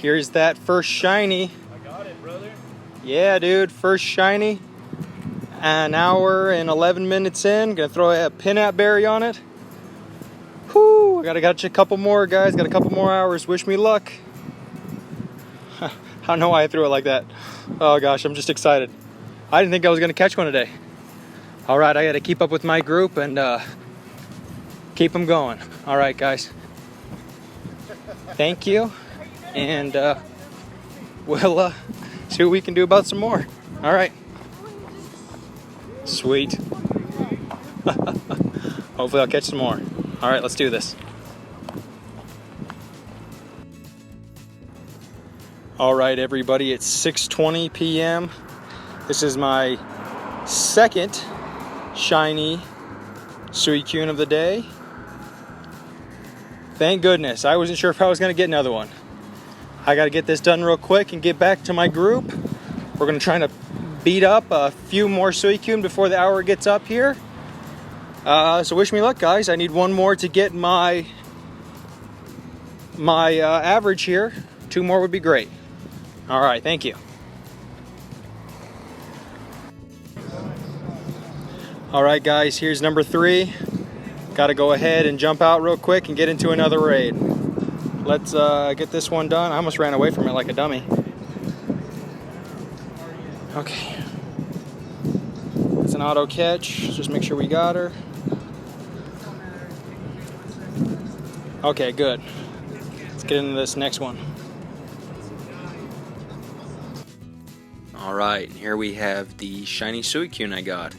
Here's that first shiny. I got it, brother. Yeah, dude, first shiny. An hour and 11 minutes in. Gonna throw a peanut berry on it. Whoo! I gotta catch a couple more, guys. Got a couple more hours. Wish me luck. I don't know why I threw it like that. Oh gosh, I'm just excited. I didn't think I was gonna catch one today. All right, I gotta keep up with my group and keep them going. All right, guys. Thank you, and we'll see what we can do about some more. All right. Sweet. Hopefully I'll catch some more. All right, let's do this. All right, everybody, it's 6:20 p.m. This is my second shiny Suicune of the day. Thank goodness. I wasn't sure if I was going to get another one. I got to get this done real quick and get back to my group. We're going to try to beat up a few more Suicune before the hour gets up here. So wish me luck, guys. I need one more to get my average here. 2 more would be great. All right, thank you. All right, guys, here's number 3. Got to go ahead and jump out real quick and get into another raid. Let's get this one done. I almost ran away from it like a dummy. Okay. It's an auto catch. Just make sure we got her. Okay, good. Let's get into this next one. Alright, and here we have the shiny Suicune I got.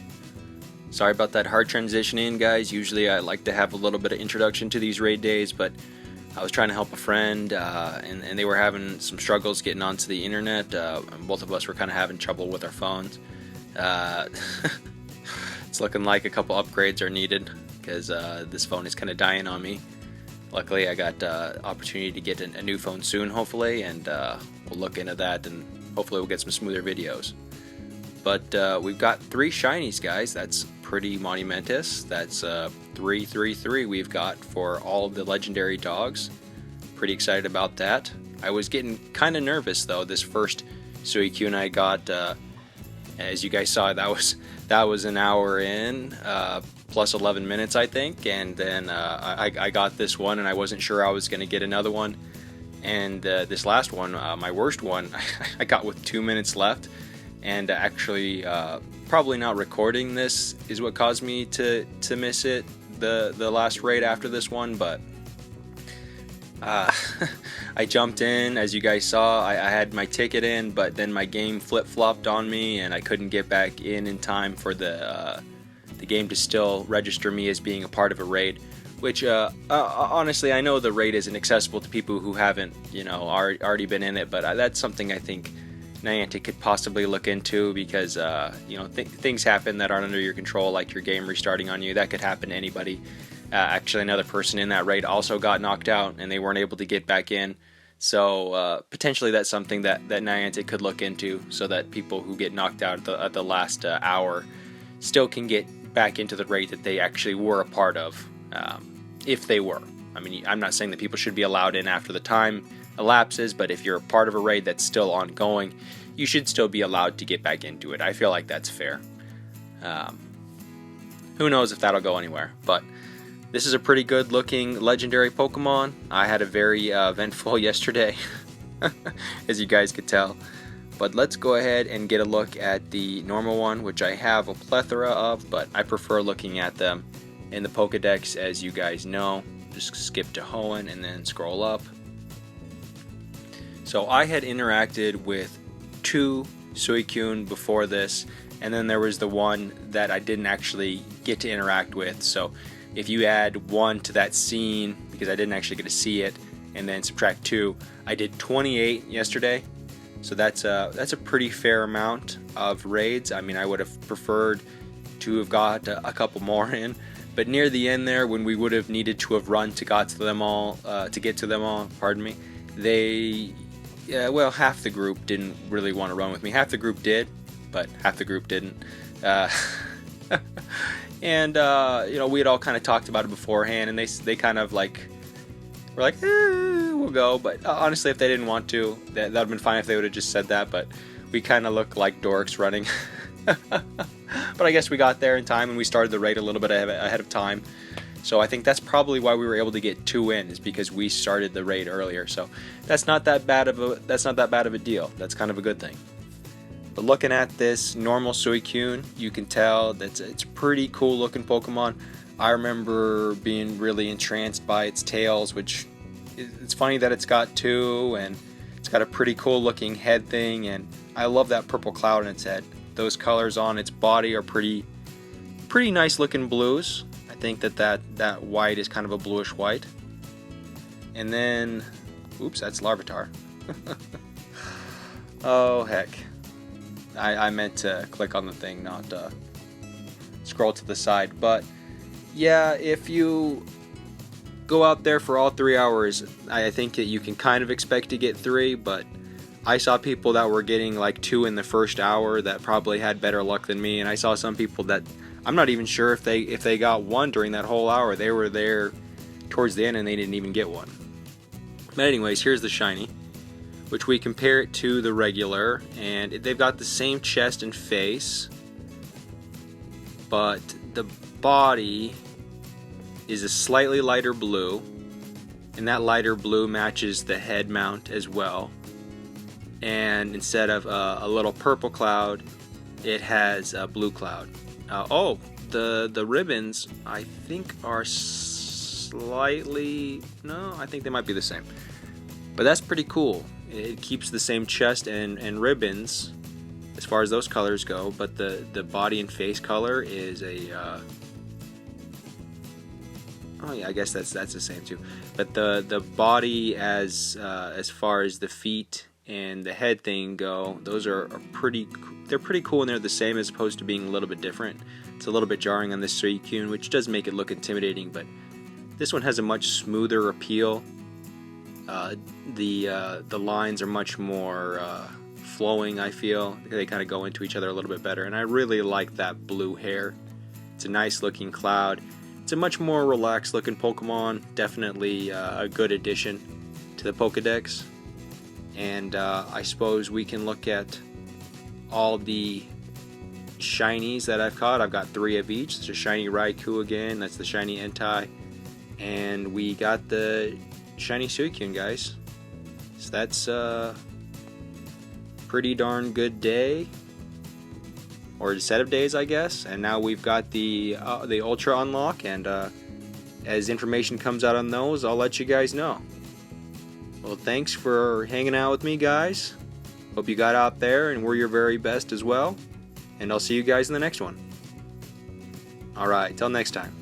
Sorry about that hard transition in, guys. Usually I like to have a little bit of introduction to these raid days, but I was trying to help a friend, and they were having some struggles getting onto the internet. Both of us were kind of having trouble with our phones. It's looking like a couple upgrades are needed, because this phone is kind of dying on me. Luckily, I got opportunity to get a new phone soon, hopefully, and we'll look into that, and hopefully we'll get some smoother videos. But we've got 3 shinies, guys. That's pretty monumentous. That's 333 we've got for all of the legendary dogs. Pretty excited about that. I was getting kind of nervous, though. This first Suicune I got, as you guys saw, that was an hour in, plus 11 minutes, I think. And then I got this one, and I wasn't sure I was going to get another one. And this last one, my worst one, I got with 2 minutes left. And actually, probably not recording this is what caused me to miss it, the last raid after this one. But I jumped in, as you guys saw. I had my ticket in, but then my game flip-flopped on me, and I couldn't get back in time for the game to still register me as being a part of a raid. Which, honestly, I know the raid isn't accessible to people who haven't, already been in it. But that's something I think Niantic could possibly look into, because things happen that aren't under your control, like your game restarting on you. That could happen to anybody. Actually, another person in that raid also got knocked out, and they weren't able to get back in. So potentially that's something that Niantic could look into, so that people who get knocked out at the last hour still can get back into the raid that they actually were a part of, if they were. I mean, I'm not saying that people should be allowed in after the time elapses, but if you're a part of a raid that's still ongoing, you should still be allowed to get back into it. I feel like that's fair. Who knows if that'll go anywhere, but this is a pretty good looking legendary Pokemon. I had a very eventful yesterday, as you guys could tell. But let's go ahead and get a look at the normal one, which I have a plethora of, but I prefer looking at them in the Pokedex, as you guys know. Just skip to Hoenn and then scroll up. So I had interacted with 2 Suicune before this, and then there was the one that I didn't actually get to interact with. So if you add 1 to that scene, because I didn't actually get to see it, and then subtract 2, I did 28 yesterday. So that's a pretty fair amount of raids. I mean, I would have preferred to have got a couple more in, but near the end there, when we would have needed to have run to get to them all, pardon me, half the group didn't really want to run with me. Half the group did, but half the group didn't. And we had all kind of talked about it beforehand, and they kind of like were like, we'll go. But honestly, if they didn't want to, that would have been fine if they would have just said that. But we kind of look like dorks running. But I guess we got there in time, and we started the raid a little bit ahead of time. So I think that's probably why we were able to get 2 in, is because we started the raid earlier. So that's not that bad of a deal. That's kind of a good thing. But looking at this normal Suicune, you can tell that it's a pretty cool looking Pokemon. I remember being really entranced by its tails, which it's funny that it's got 2, and it's got a pretty cool looking head thing, and I love that purple cloud in its head. Those colors on its body are pretty nice looking blues. I think that white is kind of a bluish white. And then, oops, that's Larvitar. Oh heck. I meant to click on the thing, not scroll to the side. But yeah, if you go out there for all 3 hours, I think that you can kind of expect to get 3, but I saw people that were getting like 2 in the first hour that probably had better luck than me, and I saw some people that I'm not even sure if they got 1 during that whole hour. They were there towards the end and they didn't even get 1. But anyways, here's the shiny, which we compare it to the regular, and they've got the same chest and face, but the body is a slightly lighter blue, and that lighter blue matches the head mount as well. And instead of a little purple cloud, it has a blue cloud. Oh, the ribbons I think are slightly, no, I think they might be the same, but that's pretty cool. It keeps the same chest and ribbons as far as those colors go, but the body and face color is a oh yeah, I guess that's the same too. But the body as far as the feet and the head thing go, those are pretty cool, and they're the same as opposed to being a little bit different. It's a little bit jarring on this Suicune, which does make it look intimidating, but this one has a much smoother appeal. The lines are much more flowing, I feel. They kind of go into each other a little bit better, and I really like that blue hair. It's a nice looking cloud. It's a much more relaxed looking Pokemon, definitely a good addition to the Pokedex. And I suppose we can look at all the shinies that I've caught. I've got 3 of each. There's a shiny Raikou again, that's the shiny Entei, and we got the shiny Suicune, guys. So that's a pretty darn good day, or a set of days, I guess. And now we've got the Ultra unlock, and as information comes out on those, I'll let you guys know. Well, thanks for hanging out with me, guys. Hope you got out there and were your very best as well. And I'll see you guys in the next one. Alright, till next time.